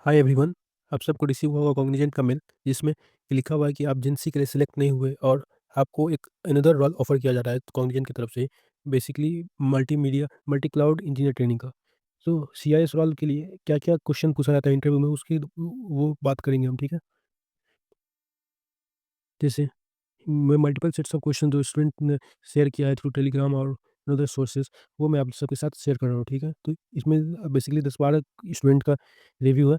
Hi everyone. आप सबको receive हुआ होगा कॉग्निजेंट का मेल जिसमें लिखा हुआ है कि आप जिनसी के लिए सिलेक्ट नहीं हुए और आपको एक अनदर रोल ऑफर किया जा रहा है कॉग्निजेंट की तरफ से। Basically multimedia multi cloud engineer training का। सो सीआईएस रोल के लिए क्या क्या क्वेश्चन पूछा जाता है इंटरव्यू में उसकी वो बात करेंगे हम, ठीक है। जैसे मैं मल्टीपल सेट्स ऑफ क्वेश्चन जो स्टूडेंट ने शेयर किया है थ्रू टेलीग्राम और अदर सोर्सेज, वो मैं आप सबके साथ शेयर कर रहा हूँ, ठीक है। तो इसमें बेसिकली 10-12 स्टूडेंट का रिव्यू है।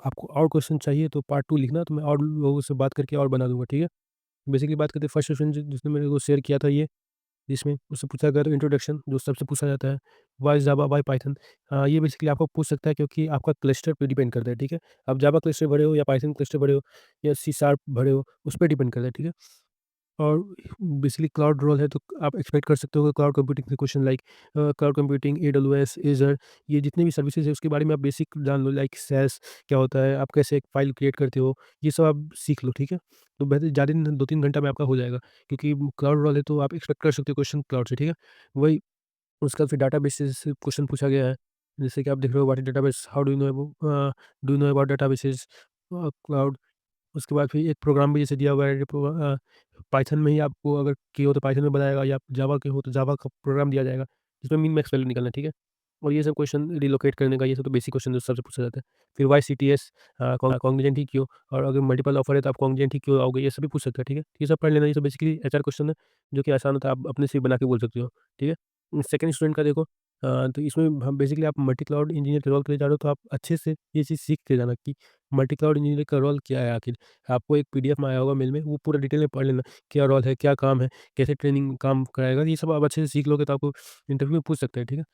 आपको और क्वेश्चन चाहिए तो पार्ट 2 लिखना, तो मैं और लोगों से बात करके और बना दूँगा, ठीक है। बेसिकली बात करते हैं फर्स्ट स्टूडेंट जिसने मेरे को शेयर किया था ये, जिसमें उससे पूछा गया था इंट्रोडक्शन जो सबसे पूछा जाता है, व्हाई जावा व्हाई पाइथन। ये बेसिकली आपको पूछ सकता है क्योंकि आपका क्लस्टर पे डिपेंड करता है, ठीक है। आप जावा क्लस्टर भरे हो या पाइथन क्लस्टर भरे हो या सी शार्प भरे हो, उस पे डिपेंड करता है, ठीक है। और बेसिकली क्लाउड रोल है तो आप एक्सपेक्ट कर सकते हो कि क्लाउड कंप्यूटिंग के question like cloud computing, AWS, Azure, ये जितने भी सर्विसेज है उसके बारे में आप बेसिक जान लो, लाइक सैस क्या होता है, आप कैसे एक फाइल क्रिएट करते हो, ये सब आप सीख लो, ठीक है। तो बेहतर ज़्यादा नहीं, 2-3 घंटा में आपका हो जाएगा, क्योंकि क्लाउड रोल है तो आप एक्सपेक्ट कर सकते हो क्वेश्चन क्लाउड से, ठीक है। वही उसका फिर डाटाबेसेस से क्वेश्चन पूछा गया है। जैसे कि आप देख रहे हो what is database, how do you know about databases, cloud. उसके बाद फिर एक प्रोग्राम भी जैसे दिया हुआ है, पाइथन में ही आपको अगर किए हो तो पाइथन में बनाएगा, या आप जावा के हो तो जावा का प्रोग्राम दिया जाएगा, जिसमें मिन मैक्स वैल्यू निकालना है, ठीक है। और ये सब क्वेश्चन रिलोकेट करने का, ये सब तो बेसिक क्वेश्चन जो सबसे पूछा जाता है। फिर वाई सीटीएस, कॉग्निजेंट ही क्यों, और अगर मल्टीपल ऑफर है तो आप कॉग्निजेंट ही क्यों आओगे, ये सभी पूछ सकते हैं, ठीक है। ये सब पढ़ लेना, ये सब बेसिकली एचआर क्वेश्चन है, जो कि आसान होता है, आप अपने से ही बना के बोल सकते हो, ठीक है। सेकंड स्टूडेंट का देखो, तो इसमें हम बेसिकली आप मल्टी क्लाउड इंजीनियर के रोल के लिए जा रहे हो, तो आप अच्छे से ये चीज़ सीख के जाना कि मल्टी क्लाउड इंजीनियर का रोल क्या है आखिर। आपको एक पीडीएफ में आया होगा मेल में, वो पूरा डिटेल में पढ़ लेना, क्या रोल है, क्या काम है, कैसे ट्रेनिंग काम कराएगा, ये सब आप अच्छे से सीख लोगे तो आपको इंटरव्यू में पूछ सकते हैं, ठीक है।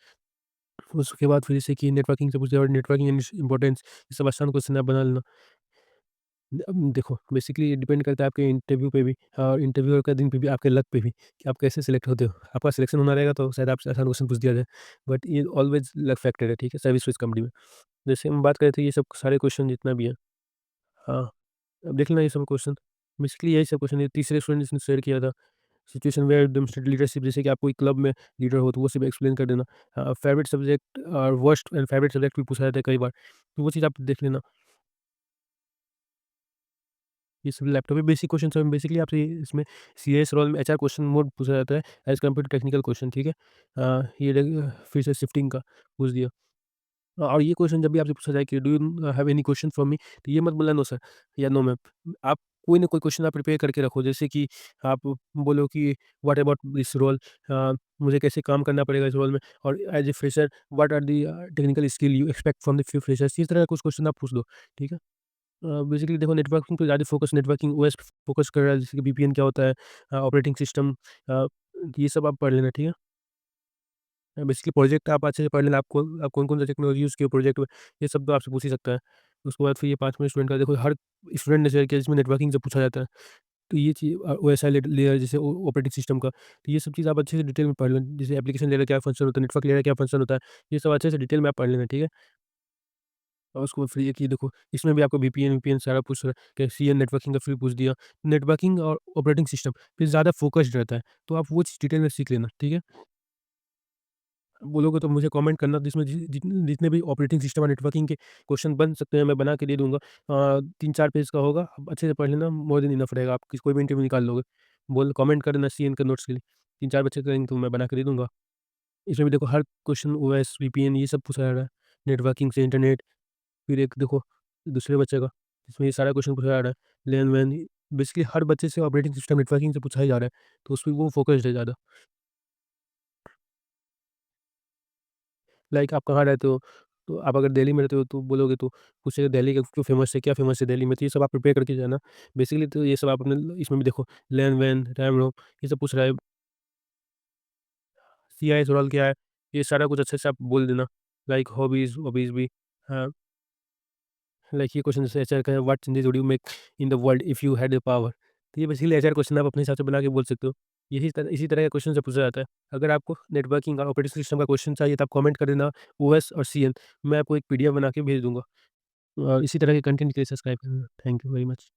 उसके बाद फिर जैसे कि नेटवर्किंग से पूछ लिया, और नेटवर्किंग एंड इम्पोर्टेंस, ये सब आसान क्वेश्चन आप बना लेना। देखो बेसिकली ये डिपेंड करता है आपके इंटरव्यू पे भी, और इंटरव्यू का दिन पे भी, आपके लक पे भी कि आप कैसे सेलेक्ट होते हो। आपका सिलेक्शन होना रहेगा तो शायद आपसे आसान क्वेश्चन पूछ दिया जाए, बट ये ऑलवेज लक फैक्टर है, ठीक है, सर्विस स्विच कंपनी में। जैसे हम बात कर रहे थे, ये सब सारे क्वेश्चन जितना भी है, हाँ, अब देख लेना ये सब क्वेश्चन। बेसिकली यही सब क्वेश्चन, ये तीसरे स्टूडेंट जिसने शेयर किया था, सिचुएशन वेयर डेमोंस्ट्रेट लीडरशिप, जैसे कि आप कोई क्लब में लीडर हो तो वो सब एक्सप्लेन कर देना। फेवरेट सब्जेक्ट और वर्स्ट एंड फेवरेट सब्जेक्ट भी पूछा जाता है कई बार, तो वो चीज़ आप देख लेना। ये सब लैपटॉप पे बेसिक क्वेश्चन सब बेसिकली आपसे इसमें सीएस रोल में एचआर क्वेश्चन मोड पूछा जाता है as compare to technical question, ठीक है। फिर से शिफ्टिंग का पूछ दिया। और ये क्वेश्चन जब भी आपसे पूछा जाए कि do you have any question for me, तो ये मत बोलना नो सर या नो मैम। आप कोई ना कोई क्वेश्चन आप प्रिपेयर करके रखो, जैसे कि आप बोलो कि व्हाट अबाउट दिस रोल, मुझे कैसे काम करना पड़ेगा इस रोल में, और as a fresher what are the technical skill you expect from the few freshers, इस तरह का कुछ क्वेश्चन आप पूछ दो, ठीक है। बेसिकली देखो नेटवर्किंग पे ज़्यादा फोकस, नेटवर्किंग ओएस फोकस कर रहा है, जैसे कि वीपीएन क्या होता है, ऑपरेटिंग सिस्टम, अ, ये सब आप पढ़ लेना, ठीक है। बेसिकली प्रोजेक्ट आप अच्छे से पढ़ लेना, आपको आप कौन-कौन सा टेक्नोलॉजी यूज़ किए प्रोजेक्ट में, ये सब तो आपसे पूछ ही सकता है। उसके बाद फिर ये 5वें स्टूडेंट का देखो, हर स्टूडेंट ने शेयर किया जिसमें नेटवर्किंग से पूछा जाता है। तो ये चीज़ ओएसआई लेयर जैसे ऑपरेटिंग सिस्टम का, तो ये सब चीज़ आप अच्छे से डिटेल में पढ़ लें। जैसे एप्लीकेशन लेयर क्या फंक्शन होता है, नेटवर्क लेयर क्या फंक्शन होता है, ये सब अच्छे से डिटेल में आप पढ़ लेना, ठीक है। और उसके बाद फिर ये कि देखो, इसमें भी आपको वीपीएन सारा पूछ रहा है कि सीएन नेटवर्किंग का फिर पूछ दिया। नेटवर्किंग और ऑपरेटिंग सिस्टम पे ज़्यादा फ़ोकस्ड रहता है, तो आप वो चीज़ डिटेल में सीख लेना, ठीक है। बोलोगे तो मुझे कमेंट करना, जिसमें जितने भी ऑपरेटिंग सिस्टम और नेटवर्किंग के क्वेश्चन बन सकते हैं मैं बना के दे दूँगा। 3-4 पेज का होगा, आप अच्छे से पढ़ लेना, मोर देन इनफ रहेगा, आप कोई भी इंटरव्यू निकाल लोगे। कमेंट कर देना सीएन के नोट्स के लिए, 3-4 बच्चे करेंगे तो मैं बना के दे दूँगा। इसमें भी देखो हर क्वेश्चन ओएस, वीपीएन ये सब पूछा जा रहा है, नेटवर्किंग से इंटरनेट। फिर एक देखो दूसरे बच्चे का, इसमें ये सारा क्वेश्चन पूछा जा रहा है, लेन-वेन, बेसिकली हर बच्चे से ऑपरेटिंग सिस्टम नेटवर्किंग से पूछा ही जा रहा है, तो उसपे वो फ़ोकस्ड है ज़्यादा। लाइक आप कहाँ रहते हो? तो आप अगर दिल्ली में रहते हो तो बोलोगे तो पूछेगा दिल्ली का क्यों फ़ेमस है, क्या फ़ेमस है दिल्ली में? तो ये सब आप प्रिपेयर करके जाना। बेसिकली तो ये सब आप अपने इसमें भी देखो, लेन-वेन, रैम-रोम, ये सब पूछ रहा है, सीआईएस रोल क्या है? ये सारा कुछ अच्छे से आप बोल देना। लाइक हॉबीज़ हॉबीज़ भी, हाँ। लाइक ये क्वेश्चन जैसे एचआर का है, what changes would you make in the world if you had the power? तो ये बेसिकली एचआर क्वेश्चन आप अपने हिसाब से बना के बोल सकते हो। यही तरह इसी तरह का क्वेश्चन से पूछा जाता है। अगर आपको नेटवर्किंग और ऑपरेटिंग सिस्टम का क्वेश्चन चाहिए तो आप कमेंट कर देना, ओएस और सीएन, मैं आपको एक पीडीएफ बना के भेज दूँगा। और इसी तरह के कंटेंट के लिए सब्सक्राइब करना। Thank you very much.